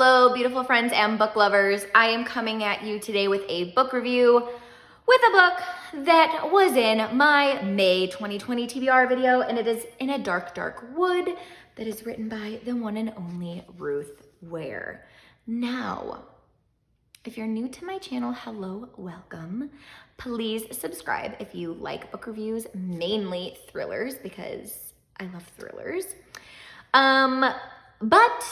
Hello, beautiful friends and book lovers. I am coming at you today with a book review with a book that was in my May 2020 TBR video, and it is In a Dark, Dark Wood that is written by the one and only Ruth Ware. Now, if you're new to my channel, hello, welcome. Please subscribe if you like book reviews, mainly thrillers, because I love thrillers. But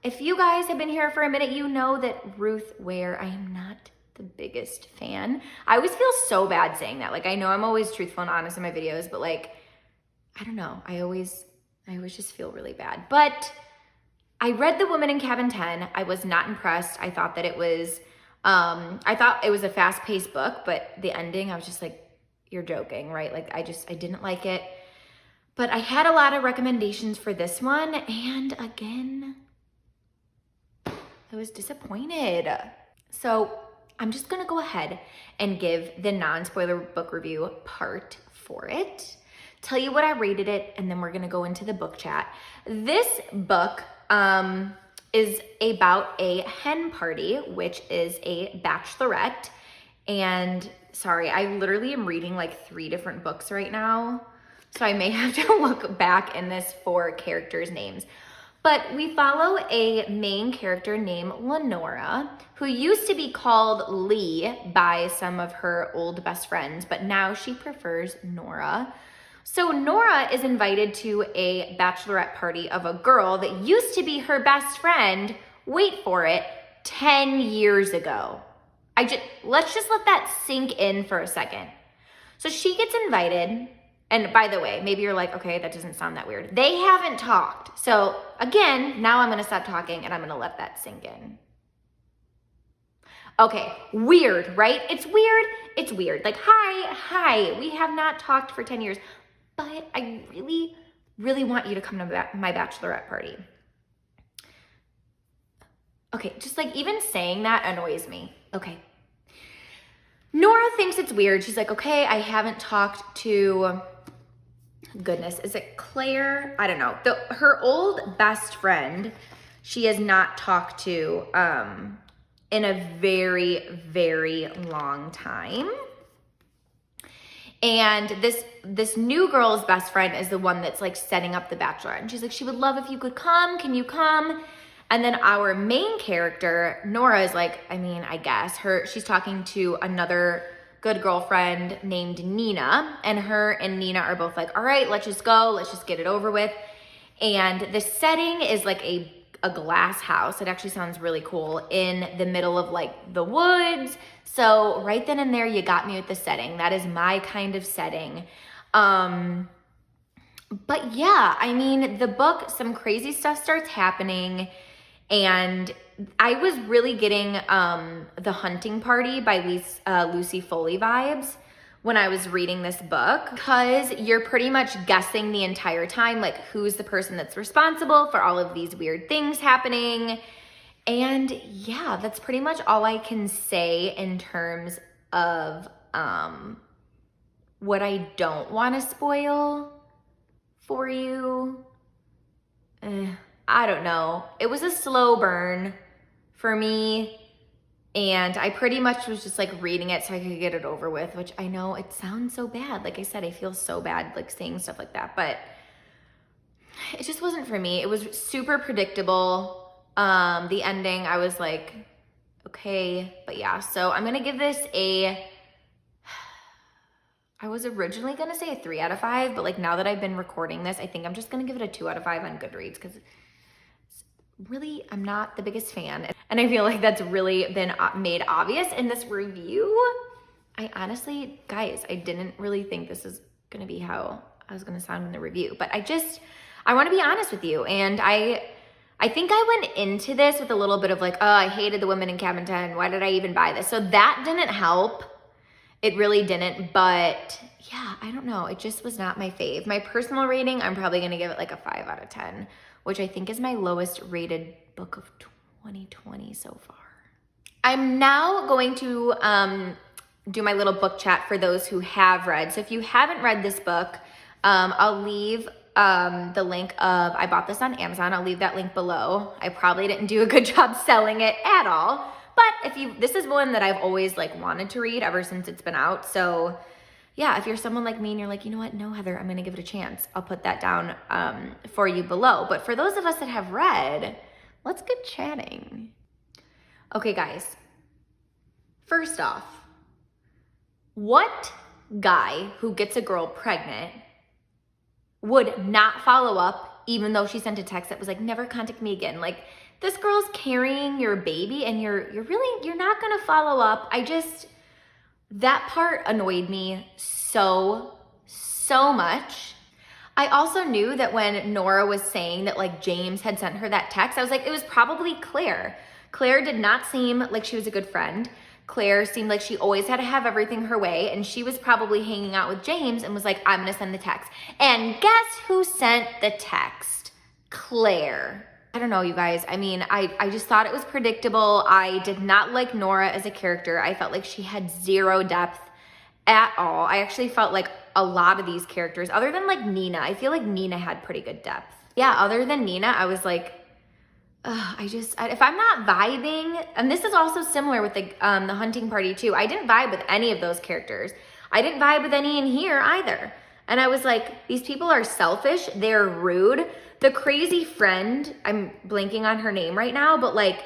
if you guys have been here for a minute, you know that Ruth Ware, I am not the biggest fan. I always feel so bad saying that. Like, I know I'm always truthful and honest in my videos, but like, I don't know. I always just feel really bad. But I read The Woman in Cabin 10. I was not impressed. I thought that it was, a fast-paced book, but the ending, I was just like, you're joking, right? Like, I didn't like it. But I had a lot of recommendations for this one, and again, I was disappointed. So I'm just gonna go ahead and give the non-spoiler book review part for it, tell you what I rated it, and then we're gonna go into the book chat. This book is about a hen party, which is a bachelorette. And sorry, I literally am reading like 3 different books right now, so I may have to look back in this for characters' names. But we follow a main character named Lenora, who used to be called Lee by some of her old best friends, but now she prefers Nora. So Nora is invited to a bachelorette party of a girl that used to be her best friend, wait for it, 10 years ago. Let's just let that sink in for a second. So she gets invited. And by the way, maybe you're like, okay, that doesn't sound that weird. They haven't talked. So again, now I'm gonna stop talking and I'm gonna let that sink in. Okay, weird, right? It's weird, it's weird. Like, hi, we have not talked for 10 years, but I really, really want you to come to my bachelorette party. Okay, just like even saying that annoys me. Okay. Nora thinks it's weird. She's like, okay, I haven't talked to, goodness, is it Claire? I don't know. Her old best friend, she has not talked to in a very, very long time. And this new girl's best friend is the one that's like setting up the bachelorette. And she's like, she would love if you could come. Can you come? And then our main character, Nora, is like, I mean, I guess she's talking to another good girlfriend named Nina, and her and Nina are both like, all right, let's just go. Let's just get it over with. And the setting is like a glass house. It actually sounds really cool, in the middle of like the woods. So right then and there, you got me with the setting. That is my kind of setting. But yeah, I mean, the book, some crazy stuff starts happening. And I was really getting The Hunting Party by Lucy Foley vibes when I was reading this book, because you're pretty much guessing the entire time, like, who's the person that's responsible for all of these weird things happening. And yeah, that's pretty much all I can say in terms of what I don't want to spoil for you. I don't know. It was a slow burn for me, and I pretty much was just like reading it so I could get it over with, which I know it sounds so bad. Like I said, I feel so bad like saying stuff like that, but it just wasn't for me. It was super predictable. The ending, I was like, okay, but yeah. So I'm gonna give this I was originally gonna say a 3 out of 5, but like now that I've been recording this, I think I'm just gonna give it a 2 out of 5 on Goodreads, because really, I'm not the biggest fan. And I feel like that's really been made obvious in this review. I honestly, guys, I didn't really think this is gonna be how I was gonna sound in the review, but I wanna be honest with you. And I think I went into this with a little bit of like, oh, I hated The Woman in Cabin 10. Why did I even buy this? So that didn't help. It really didn't, but yeah, I don't know. It just was not my fave. My personal rating, I'm probably gonna give it like a 5 out of 10, which I think is my lowest rated book of 2020 so far. I'm now going to do my little book chat for those who have read. So if you haven't read this book, I'll leave the link of, I bought this on Amazon. I'll leave that link below. I probably didn't do a good job selling it at all. But this is one that I've always like wanted to read ever since it's been out. So yeah, if you're someone like me and you're like, you know what, no, Heather, I'm gonna give it a chance, I'll put that down for you below. But for those of us that have read, let's get chatting. Okay, guys, first off, what guy who gets a girl pregnant would not follow up even though she sent a text that was like, never contact me again? Like, this girl's carrying your baby and you're not gonna follow up. That part annoyed me so much. I also knew that when Nora was saying that like James had sent her that text, I was like, it was probably Claire. Claire did not seem like she was a good friend. Claire seemed like she always had to have everything her way, and she was probably hanging out with James and was like, I'm gonna send the text. And guess who sent the text? Claire. I don't know, you guys. I mean, I just thought it was predictable. I did not like Nora as a character. I felt like she had zero depth at all. I actually felt like a lot of these characters, other than like Nina, I feel like Nina had pretty good depth. Yeah, other than Nina, I was like, if I'm not vibing, and this is also similar with the hunting party too. I didn't vibe with any of those characters. I didn't vibe with any in here either. And I was like, these people are selfish. They're rude. The crazy friend, I'm blanking on her name right now, but like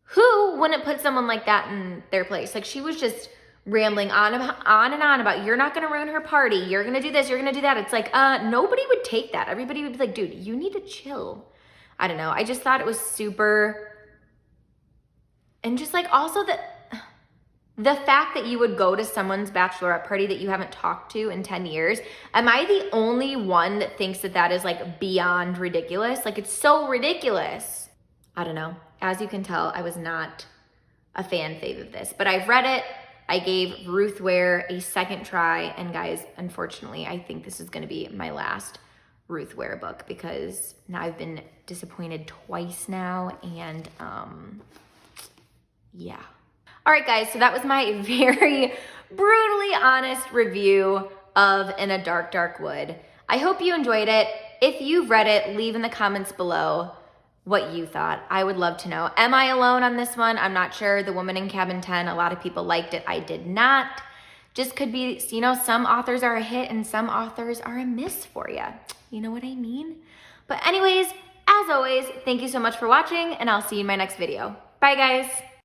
who wouldn't put someone like that in their place? Like, she was just rambling on and on about, you're not gonna ruin her party, you're gonna do this, you're gonna do that. It's like, nobody would take that. Everybody would be like, dude, you need to chill. I don't know. I just thought it was super, and just like also the fact that you would go to someone's bachelorette party that you haven't talked to in 10 years. Am I the only one that thinks that that is like beyond ridiculous? Like, it's so ridiculous. I don't know. As you can tell, I was not a fan fave of this, but I've read it. I gave Ruth Ware a second try, and guys, unfortunately, I think this is gonna be my last Ruth Ware book because now I've been disappointed twice now, and yeah. All right, guys, so that was my very brutally honest review of In a Dark, Dark Wood. I hope you enjoyed it. If you've read it, leave in the comments below what you thought. I would love to know. Am I alone on this one? I'm not sure. The Woman in Cabin 10, a lot of people liked it. I did not. Just could be, you know, some authors are a hit and some authors are a miss for you. You know what I mean? But anyways, as always, thank you so much for watching, and I'll see you in my next video. Bye, guys.